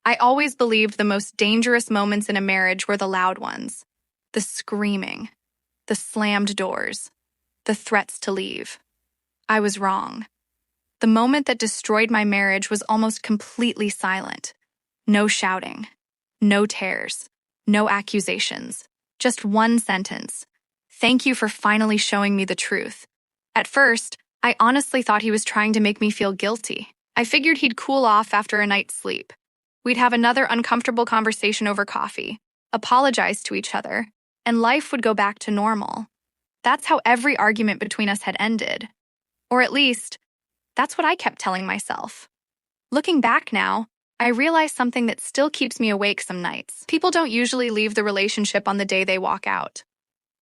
I always believed the most dangerous moments in a marriage were the loud ones. The screaming, the slammed doors, the threats to leave. I was wrong. The moment that destroyed my marriage was almost completely silent. No shouting, no tears, no accusations, just one sentence. "Thank you for finally showing me the truth." At first, I honestly thought he was trying to make me feel guilty. I figured he'd cool off after a night's sleep. We'd have another uncomfortable conversation over coffee, apologize to each other, and life would go back to normal. That's how every argument between us had ended. Or at least, that's what I kept telling myself. Looking back now, I realize something that still keeps me awake some nights. People don't usually leave the relationship on the day they walk out.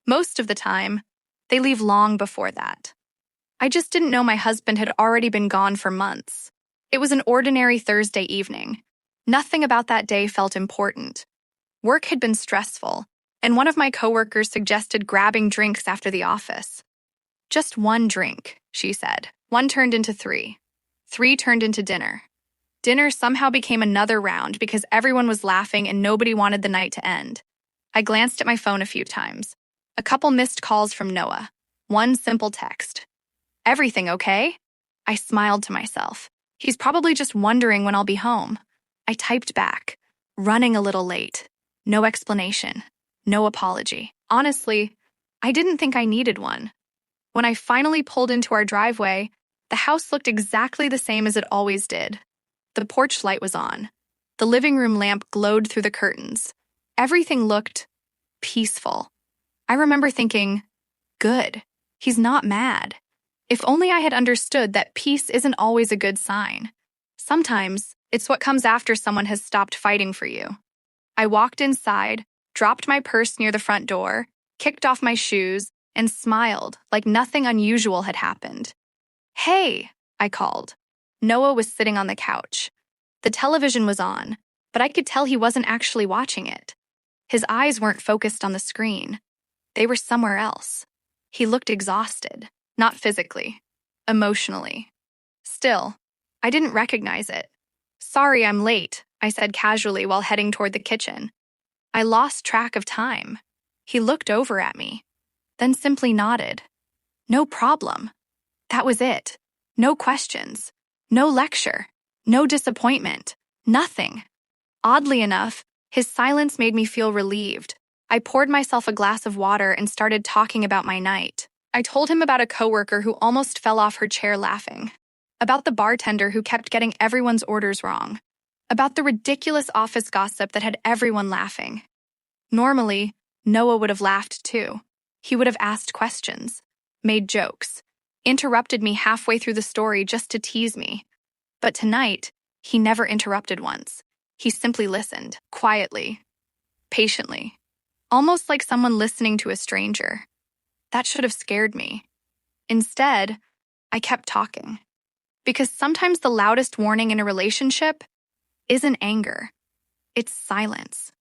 Most of the time, they leave long before that. I just didn't know my husband had already been gone for months. It was an ordinary Thursday evening. Nothing about that day felt important. Work had been stressful, and one of my coworkers suggested grabbing drinks after the office. "Just one drink," she said. One turned into three. Three turned into dinner. Dinner somehow became another round because everyone was laughing and nobody wanted the night to end. I glanced at my phone a few times. A couple missed calls from Noah. One simple text. "Everything okay?" I smiled to myself. He's probably just wondering when I'll be home. I typed back, "Running a little late." No explanation. No apology. Honestly, I didn't think I needed one. When I finally pulled into our driveway, the house looked exactly the same as it always did. The porch light was on. The living room lamp glowed through the curtains. Everything looked peaceful. I remember thinking, good, he's not mad. If only I had understood that peace isn't always a good sign. Sometimes, it's what comes after someone has stopped fighting for you. I walked inside, dropped my purse near the front door, kicked off my shoes, and smiled like nothing unusual had happened. "Hey," I called. Noah was sitting on the couch. The television was on, but I could tell he wasn't actually watching it. His eyes weren't focused on the screen. They were somewhere else. He looked exhausted, not physically, emotionally. Still, I didn't recognize it. "Sorry, I'm late," I said casually while heading toward the kitchen. I lost track of time. He looked over at me, then simply nodded. No problem. That was it. No questions. No lecture. No disappointment. Nothing. Oddly enough, his silence made me feel relieved. I poured myself a glass of water and started talking about my night. I told him about a coworker who almost fell off her chair laughing, about the bartender who kept getting everyone's orders wrong, about the ridiculous office gossip that had everyone laughing. Normally, Noah would have laughed too. He would have asked questions, made jokes, interrupted me halfway through the story just to tease me. But tonight, he never interrupted once. He simply listened, quietly, patiently, almost like someone listening to a stranger. That should have scared me. Instead, I kept talking. Because sometimes the loudest warning in a relationship isn't anger. It's silence.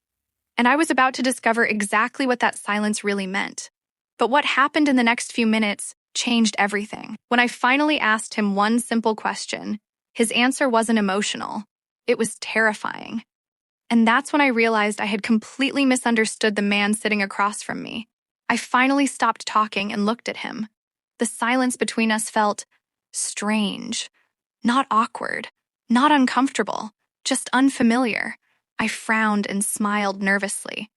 And I was about to discover exactly what that silence really meant. But what happened in the next few minutes changed everything. When I finally asked him one simple question, his answer wasn't emotional. It was terrifying. And that's when I realized I had completely misunderstood the man sitting across from me. I finally stopped talking and looked at him. The silence between us felt strange, not awkward, not uncomfortable, just unfamiliar. I frowned and smiled nervously.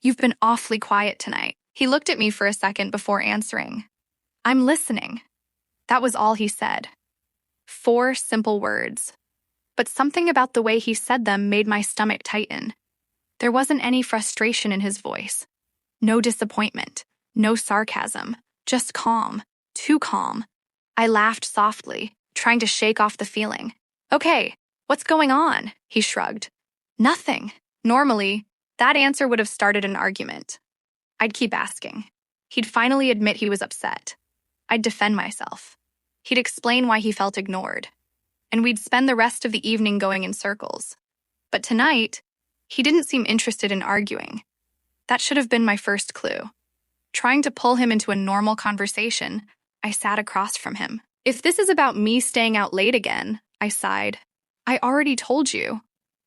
"You've been awfully quiet tonight." He looked at me for a second before answering. "I'm listening." That was all he said. 4 simple words. But something about the way he said them made my stomach tighten. There wasn't any frustration in his voice. No disappointment. No sarcasm. Just calm. Too calm. I laughed softly, trying to shake off the feeling. "Okay, what's going on?" He shrugged. "Nothing." Normally, that answer would have started an argument. I'd keep asking. He'd finally admit he was upset. I'd defend myself. He'd explain why he felt ignored. And we'd spend the rest of the evening going in circles. But tonight, he didn't seem interested in arguing. That should have been my first clue. Trying to pull him into a normal conversation, I sat across from him. "If this is about me staying out late again," I sighed, "I already told you.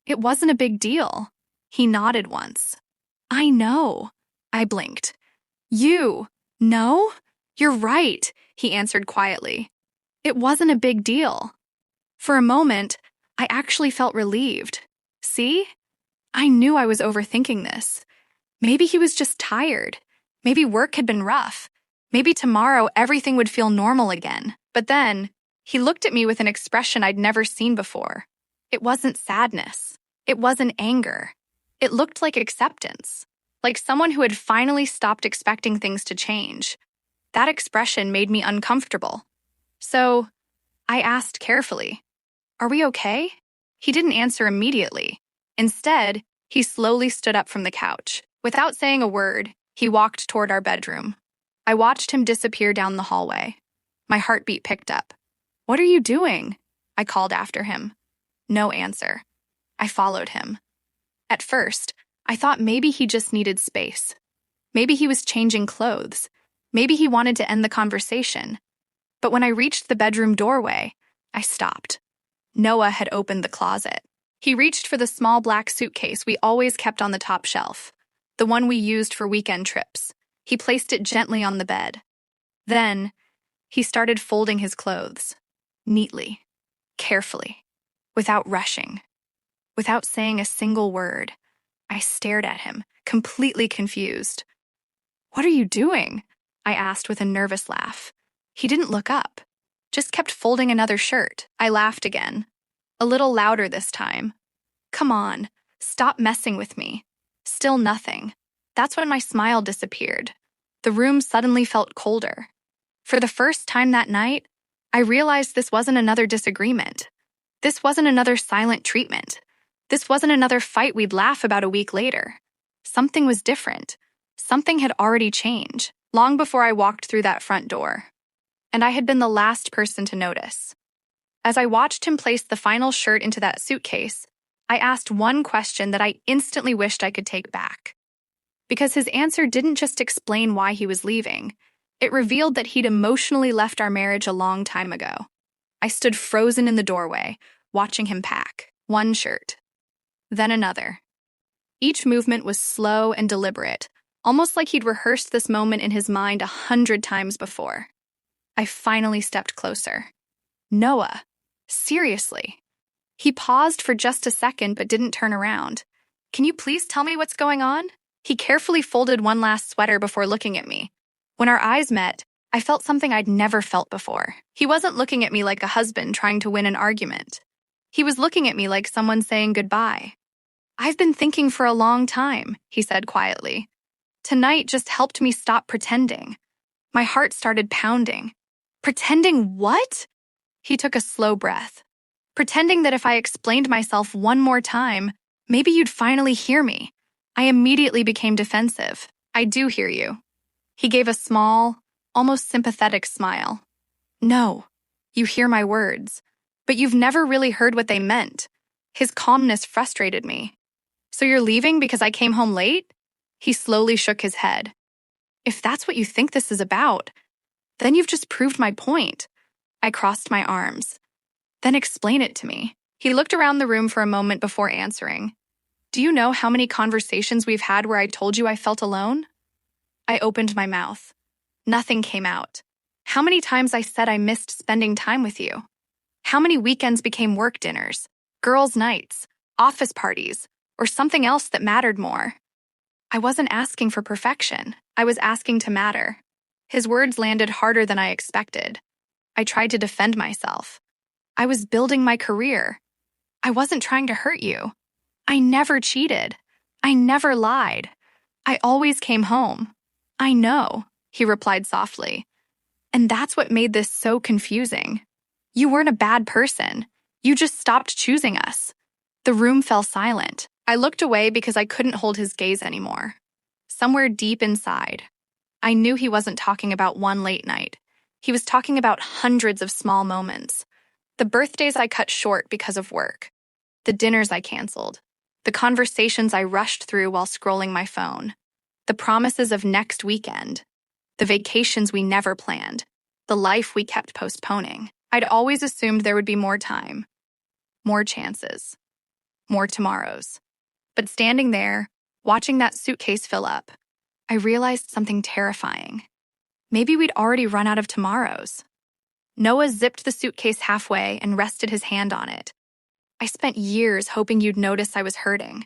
It wasn't a big deal. He nodded once. I know. I blinked. You? No? You're right, he answered quietly. It wasn't a big deal. For a moment, I actually felt relieved. See? I knew I was overthinking this. Maybe he was just tired. Maybe work had been rough. Maybe tomorrow everything would feel normal again. But then, he looked at me with an expression I'd never seen before. It wasn't sadness. It wasn't anger. It looked like acceptance. Like someone who had finally stopped expecting things to change. That expression made me uncomfortable. So, I asked carefully, "Are we okay?" He didn't answer immediately. Instead, he slowly stood up from the couch. Without saying a word, he walked toward our bedroom. I watched him disappear down the hallway. My heartbeat picked up. "What are you doing?" I called after him. No answer. I followed him. At first, I thought maybe he just needed space. Maybe he was changing clothes. Maybe he wanted to end the conversation. But when I reached the bedroom doorway, I stopped. Noah had opened the closet. He reached for the small black suitcase we always kept on the top shelf, the one we used for weekend trips. He placed it gently on the bed. Then, he started folding his clothes, neatly, carefully, without rushing. Without saying a single word, I stared at him, completely confused. "What are you doing?" I asked with a nervous laugh. He didn't look up, just kept folding another shirt. I laughed again, a little louder this time. "Come on, stop messing with me." Still nothing. That's when my smile disappeared. The room suddenly felt colder. For the first time that night, I realized this wasn't another disagreement. This wasn't another silent treatment. This wasn't another fight we'd laugh about a week later. Something was different. Something had already changed, long before I walked through that front door. And I had been the last person to notice. As I watched him place the final shirt into that suitcase, I asked one question that I instantly wished I could take back. Because his answer didn't just explain why he was leaving, it revealed that he'd emotionally left our marriage a long time ago. I stood frozen in the doorway, watching him pack one shirt, then another. Each movement was slow and deliberate, almost like he'd rehearsed this moment in his mind 100 times before. I finally stepped closer. "Noah, seriously." He paused for just a second but didn't turn around. "Can you please tell me what's going on?" He carefully folded one last sweater before looking at me. When our eyes met, I felt something I'd never felt before. He wasn't looking at me like a husband trying to win an argument. He was looking at me like someone saying goodbye. "I've been thinking for a long time," he said quietly. "Tonight just helped me stop pretending." My heart started pounding. "Pretending what?" He took a slow breath. "Pretending that if I explained myself one more time, maybe you'd finally hear me." I immediately became defensive. "I do hear you." He gave a small, almost sympathetic smile. "No, you hear my words, but you've never really heard what they meant." His calmness frustrated me. "So you're leaving because I came home late?" He slowly shook his head. "If that's what you think this is about, then you've just proved my point." I crossed my arms. "Then explain it to me." He looked around the room for a moment before answering. "Do you know how many conversations we've had where I told you I felt alone?" I opened my mouth. Nothing came out. How many times I said I missed spending time with you? How many weekends became work dinners, girls' nights, office parties, or something else that mattered more? I wasn't asking for perfection. I was asking to matter. His words landed harder than I expected. I tried to defend myself. I was building my career. I wasn't trying to hurt you. I never cheated. I never lied. I always came home. "I know," he replied softly. "And that's what made this so confusing. You weren't a bad person. You just stopped choosing us." The room fell silent. I looked away because I couldn't hold his gaze anymore. Somewhere deep inside, I knew he wasn't talking about one late night. He was talking about hundreds of small moments. The birthdays I cut short because of work. The dinners I canceled. The conversations I rushed through while scrolling my phone. The promises of next weekend. The vacations we never planned. The life we kept postponing. I'd always assumed there would be more time. More chances. more tomorrows. But standing there, watching that suitcase fill up, I realized something terrifying. Maybe we'd already run out of tomorrows. Noah zipped the suitcase halfway and rested his hand on it. I spent years hoping you'd notice I was hurting.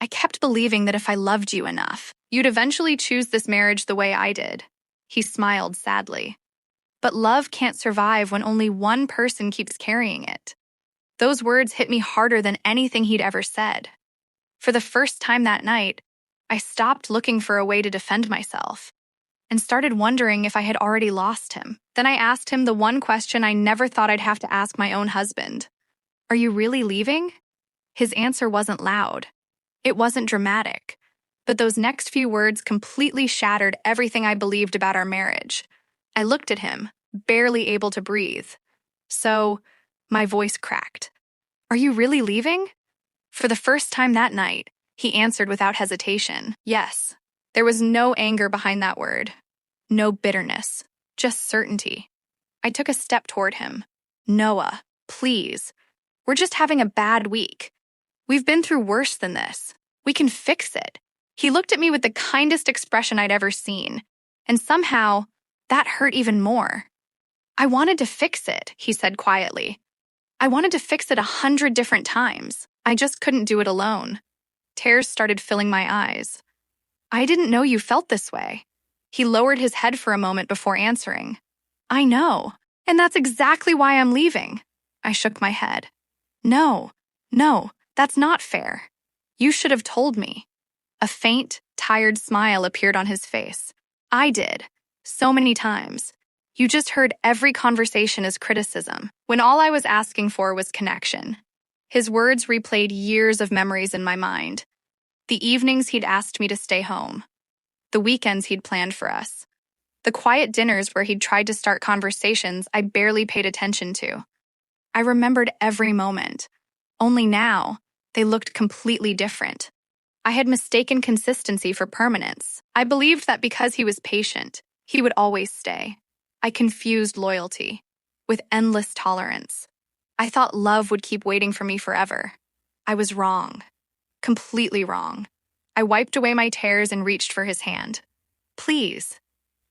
I kept believing that if I loved you enough, you'd eventually choose this marriage the way I did. He smiled sadly. But love can't survive when only one person keeps carrying it. Those words hit me harder than anything he'd ever said. For the first time that night, I stopped looking for a way to defend myself and started wondering if I had already lost him. Then I asked him the one question I never thought I'd have to ask my own husband. Are you really leaving? His answer wasn't loud. It wasn't dramatic. But those next few words completely shattered everything I believed about our marriage. I looked at him, barely able to breathe. So, my voice cracked. Are you really leaving? For the first time that night, he answered without hesitation. Yes. There was no anger behind that word. No bitterness. Just certainty. I took a step toward him. Noah, please. We're just having a bad week. We've been through worse than this. We can fix it. He looked at me with the kindest expression I'd ever seen, and somehow, that hurt even more. I wanted to fix it, he said quietly. I wanted to fix it 100 different times. I just couldn't do it alone. Tears started filling my eyes. I didn't know you felt this way. He lowered his head for a moment before answering. I know, and that's exactly why I'm leaving. I shook my head. No, that's not fair. You should have told me. A faint, tired smile appeared on his face. I did. So many times. You just heard every conversation as criticism, when all I was asking for was connection. His words replayed years of memories in my mind. The evenings he'd asked me to stay home. The weekends he'd planned for us. The quiet dinners where he'd tried to start conversations I barely paid attention to. I remembered every moment. Only now, they looked completely different. I had mistaken consistency for permanence. I believed that because he was patient, he would always stay. I confused loyalty with endless tolerance. I thought love would keep waiting for me forever. I was wrong. Completely wrong. I wiped away my tears and reached for his hand. Please,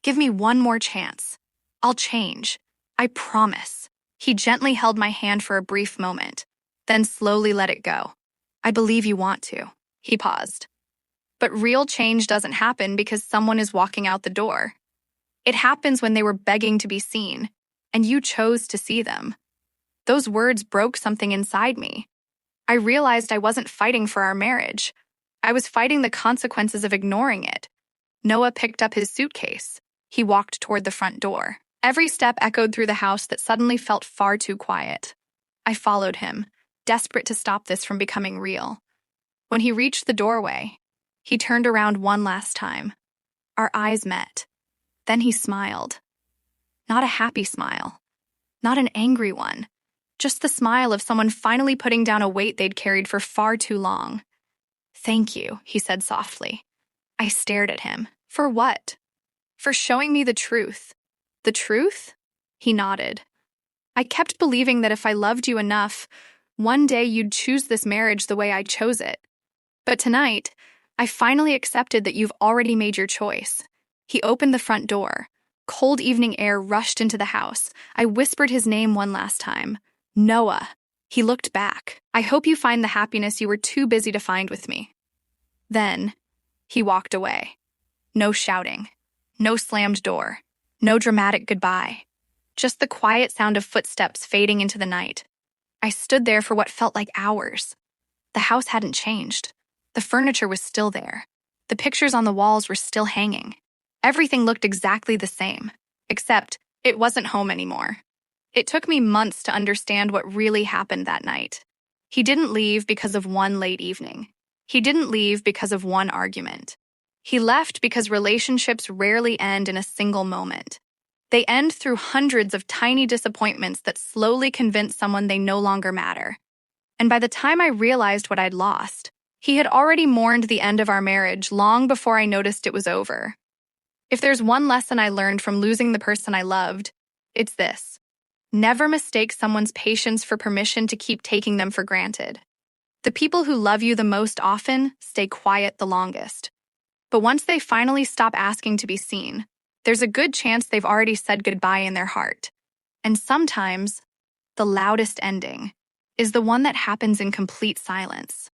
give me one more chance. I'll change. I promise. He gently held my hand for a brief moment, then slowly let it go. I believe you want to. He paused. But real change doesn't happen because someone is walking out the door. It happens when they were begging to be seen, and you chose to see them. Those words broke something inside me. I realized I wasn't fighting for our marriage. I was fighting the consequences of ignoring it. Noah picked up his suitcase. He walked toward the front door. Every step echoed through the house that suddenly felt far too quiet. I followed him, desperate to stop this from becoming real. When he reached the doorway, he turned around one last time. Our eyes met. Then he smiled. Not a happy smile. Not an angry one. Just the smile of someone finally putting down a weight they'd carried for far too long. Thank you, he said softly. I stared at him. For what? For showing me the truth. The truth? He nodded. I kept believing that if I loved you enough, one day you'd choose this marriage the way I chose it. But tonight, I finally accepted that you've already made your choice. He opened the front door. Cold evening air rushed into the house. I whispered his name one last time. Noah. He looked back. I hope you find the happiness you were too busy to find with me. Then, he walked away. No shouting. No slammed door. No dramatic goodbye. Just the quiet sound of footsteps fading into the night. I stood there for what felt like hours. The house hadn't changed. The furniture was still there. The pictures on the walls were still hanging. Everything looked exactly the same, except it wasn't home anymore. It took me months to understand what really happened that night. He didn't leave because of one late evening. He didn't leave because of one argument. He left because relationships rarely end in a single moment. They end through hundreds of tiny disappointments that slowly convince someone they no longer matter. And by the time I realized what I'd lost, he had already mourned the end of our marriage long before I noticed it was over. If there's one lesson I learned from losing the person I loved, it's this. Never mistake someone's patience for permission to keep taking them for granted. The people who love you the most often stay quiet the longest. But once they finally stop asking to be seen, there's a good chance they've already said goodbye in their heart. And sometimes, the loudest ending is the one that happens in complete silence.